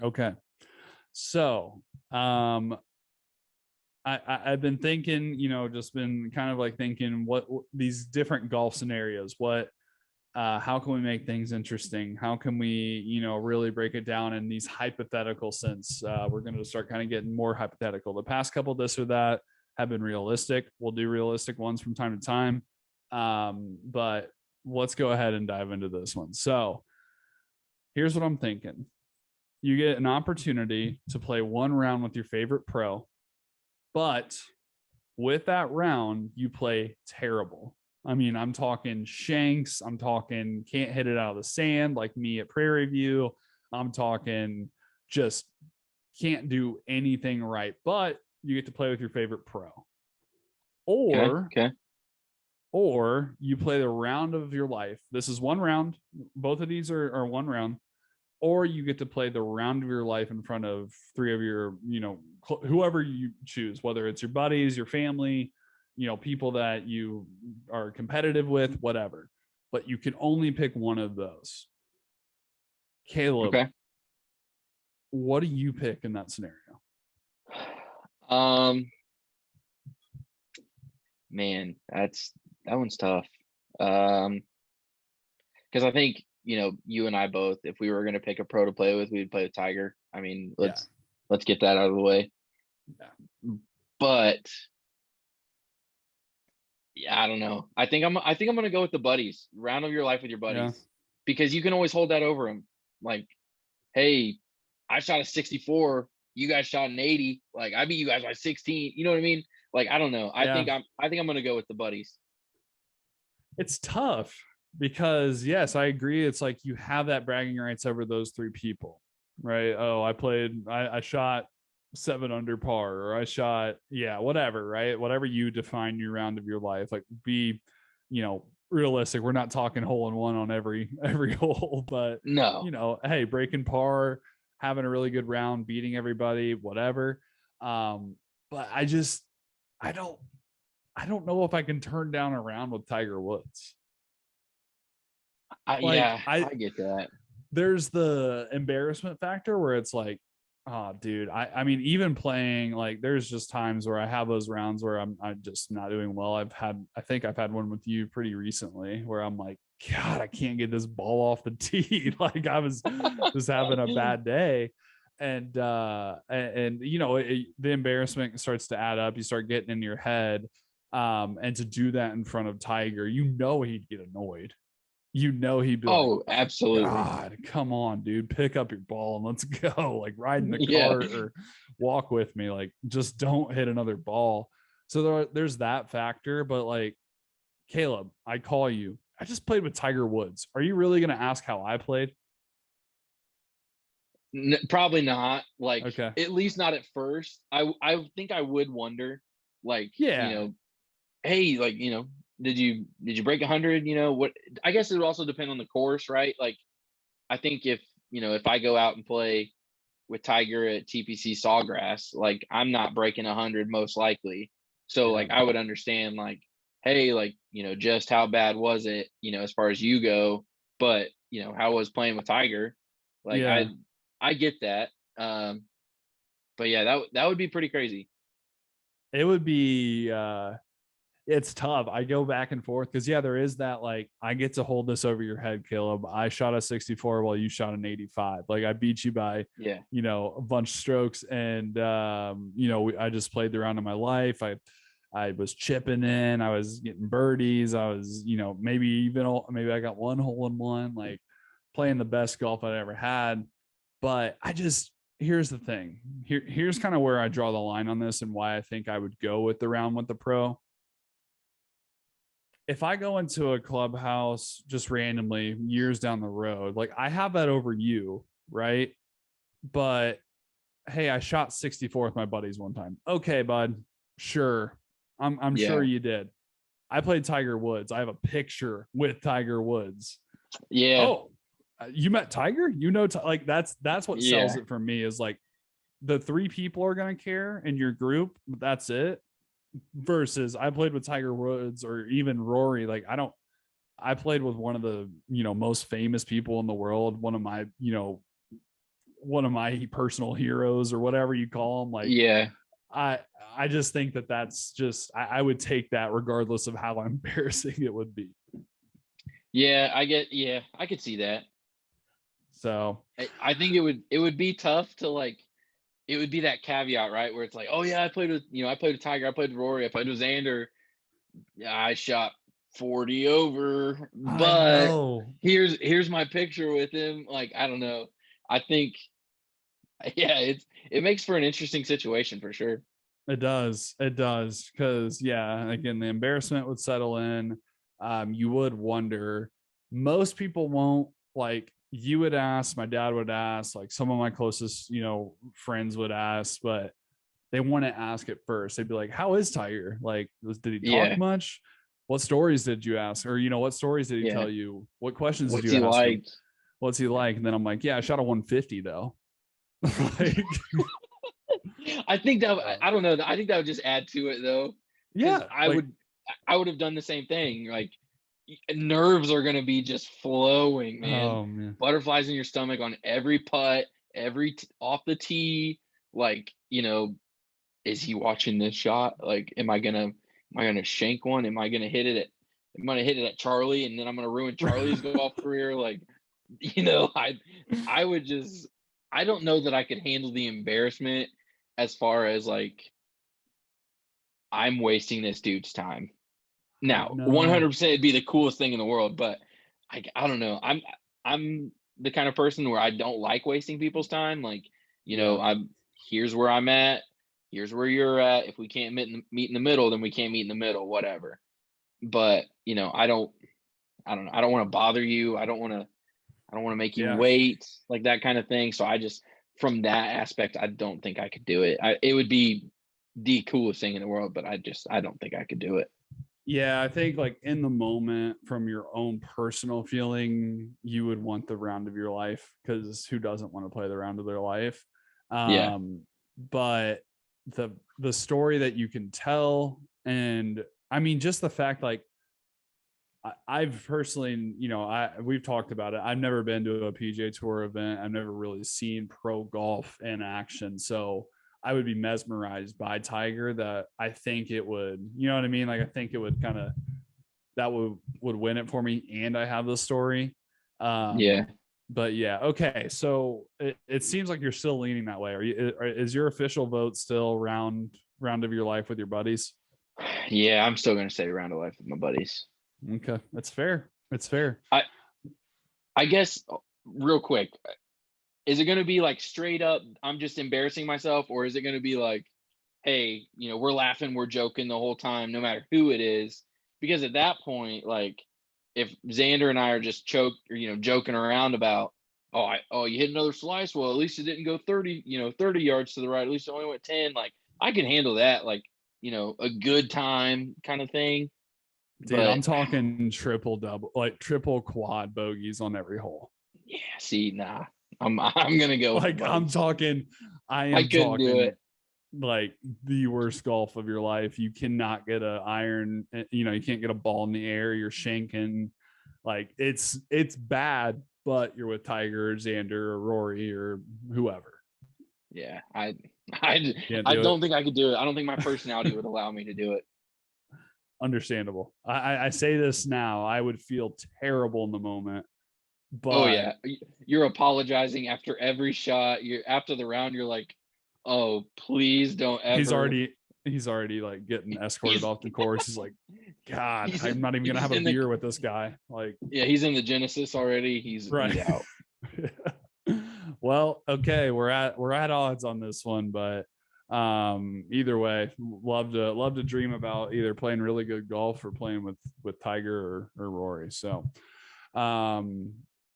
Okay. So, I've been thinking, just been kind of like thinking what these different golf scenarios, how can we make things interesting? How can we, really break it down in these hypothetical sense? We're going to start kind of getting more hypothetical. The past couple, this or that, have been realistic. We'll do realistic ones from time to time. But let's go ahead and dive into this one. So here's what I'm thinking. You get an opportunity to play one round with your favorite pro, but with that round, you play terrible. I mean, I'm talking shanks. I'm talking can't hit it out of the sand like me at Prairie View. I'm talking just can't do anything right, but you get to play with your favorite pro. Okay. Or you play the round of your life. This is one round. Both of these are one round. Or you get to play the round of your life in front of three of your, whoever you choose, whether it's your buddies, your family, people that you are competitive with, whatever. But you can only pick one of those. Caleb, Okay. what do you pick in that scenario? Man, that one's tough. Because I think, you and I both, if we were going to pick a pro to play with, we'd play with Tiger. I mean, let's get that out of the way. Yeah. But yeah, I don't know. I think I'm going to go with the buddies. Round of your life with your buddies. Yeah. Because you can always hold that over them. Like, hey, I shot a 64, you guys shot an 80. Like, I beat you guys by 16. You know what I mean? Like, I don't know. I think I'm going to go with the buddies. It's tough because yes, I agree. It's like you have that bragging rights over those three people, right? Oh, I shot 7 under par, or I shot, whatever, right? Whatever you define your round of your life, like be, realistic. We're not talking hole in one on every hole, but No. hey, breaking par, having a really good round, beating everybody, whatever. But I don't know if I can turn down a round with Tiger Woods. I get that. There's the embarrassment factor where it's like, oh, dude, I mean, even playing, like, there's just times where I have those rounds where I'm just not doing well. I think I've had one with you pretty recently where I'm like, God, I can't get this ball off the tee. Like I was just having a bad day. And the embarrassment starts to add up. You start getting in your head. And to do that in front of Tiger, he'd get annoyed. He'd be like, Oh, absolutely. God, come on, dude, pick up your ball and let's go. Like, ride in the Yeah. cart or walk with me. Like, just don't hit another ball. So there's that factor. But like, Caleb, I call you. I just played with Tiger Woods. Are you really going to ask how I played? Probably not. Like, Okay. at least not at first. I think I would wonder, like, Yeah. hey, like, did you break 100? What? I guess it would also depend on the course, right? Like, I think if I go out and play with Tiger at TPC Sawgrass, like, I'm not breaking 100 most likely. So like, I would understand, like, hey, like, just how bad was it, as far as you go, but how was playing with Tiger? Like, Yeah. I get that. But yeah, that would be pretty crazy. It would be it's tough. I go back and forth because there is that, like, I get to hold this over your head, Caleb. I shot a 64 while you shot an 85. Like, I beat you by Yeah. a bunch of strokes, and I just played the round of my life. I was chipping in, I was getting birdies, I was maybe I got one hole in one, like playing the best golf I'd ever had. But here's the thing. Here's kind of where I draw the line on this and why I think I would go with the round with the pro. If I go into a clubhouse just randomly years down the road, like, I have that over you, right? But hey, I shot 64 with my buddies one time. Okay, bud. Sure. I'm sure Yeah. you did. I played Tiger Woods. I have a picture with Tiger Woods. Yeah. Oh, you met Tiger? Like, that's what sells Yeah. it for me, is like the 3 people are going to care in your group. That's it. Versus I played with Tiger Woods or even Rory. Like, I played with one of the, most famous people in the world. One of my, one of my personal heroes or whatever you call him. Like, Yeah. I just think that's just, I would take that regardless of how embarrassing it would be. Yeah, I could see that. So I think it would be tough to like, it would be that caveat, right? Where it's like, oh yeah, I played with Tiger, I played with Rory, I played with Xander. Yeah, I shot 40 over, I but know here's my picture with him. Like, I don't know. I think, yeah, it makes for an interesting situation for sure. it does. It does. Cause yeah, again, the embarrassment would settle in. You would wonder. Most people won't. Like, you would ask, my dad would ask, like some of my closest, friends would ask, but they want to ask it first. They'd be like, how is Tiger? Like, did he talk Yeah, much? What stories did you ask? Or, what stories did he yeah. tell you? What questions did What's you he ask him? like? What's he like? And then I'm like, yeah, I shot a 150 though. Like, I think that I don't know. I think that would just add to it though, because yeah, like, I would have done the same thing. Like, nerves are gonna be just flowing, man. oh man. Butterflies in your stomach on every putt, off the tee. Like, is he watching this shot? Like, am I gonna shank one? Am I gonna hit it at Charlie, and then I'm gonna ruin Charlie's golf career? Like, I would just, I don't know that I could handle the embarrassment as far as like, I'm wasting this dude's time. I Now, know. 100% it'd be the coolest thing in the world, but I don't know. I'm the kind of person where I don't like wasting people's time. Like, Yeah. I'm here's where I'm at. Here's where you're at. If we can't meet in the middle, then we can't meet in the middle. Whatever. But I don't know. I don't want to bother you. I don't want to make you Yeah. wait, like that kind of thing. So from that aspect, I don't think I could do it. It would be the coolest thing in the world, but I don't think I could do it. Yeah, I think like in the moment, from your own personal feeling, you would want the round of your life, because who doesn't want to play the round of their life? Yeah. But the story that you can tell, and I mean, just the fact, like, I've personally, we've talked about it. I've never been to a PGA Tour event. I've never really seen pro golf in action. So I would be mesmerized by Tiger, that I think it would, you know what I mean? Like, I think it would kind of, that would win it for me. And I have the story. Yeah. But yeah. Okay. So it seems like you're still leaning that way. Is your official vote still round of your life with your buddies? Yeah, I'm still gonna say round of life with my buddies. Okay. That's fair. It's fair. I I guess real quick, is it gonna be like straight up, I'm just embarrassing myself, or is it gonna be like, hey, we're laughing, we're joking the whole time, no matter who it is? Because at that point, like, if Xander and I are just joking around about, you hit another slice, well, at least it didn't go 30 yards to the right, at least it only went 10. Like, I can handle that, like, a good time kind of thing. Dude, I'm But talking triple double, like triple quad bogeys on every hole. yeah, see, nah, I'm gonna go with the Like, buddies. I I am couldn't do talking it. like the worst golf of your life. You cannot get a iron, you can't get a ball in the air. You're shanking. Like, it's bad, but you're with Tiger or Xander or Rory or whoever. Yeah, I Can't I do don't it. think I could do it. I don't think my personality would allow me to do it. Understandable. I say this now. I would feel terrible in the moment, Oh but yeah, you're apologizing after every shot. You're after the round. You're like, oh, please don't he's ever. already he's already like getting escorted He's off the course. He's like, God, I'm not even gonna he's have a in the beer with this guy. Like, yeah, he's in the Genesis already. He's right. out. Well, okay, we're at odds on this one, but either way, love to dream about either playing really good golf or playing with Tiger or Rory. So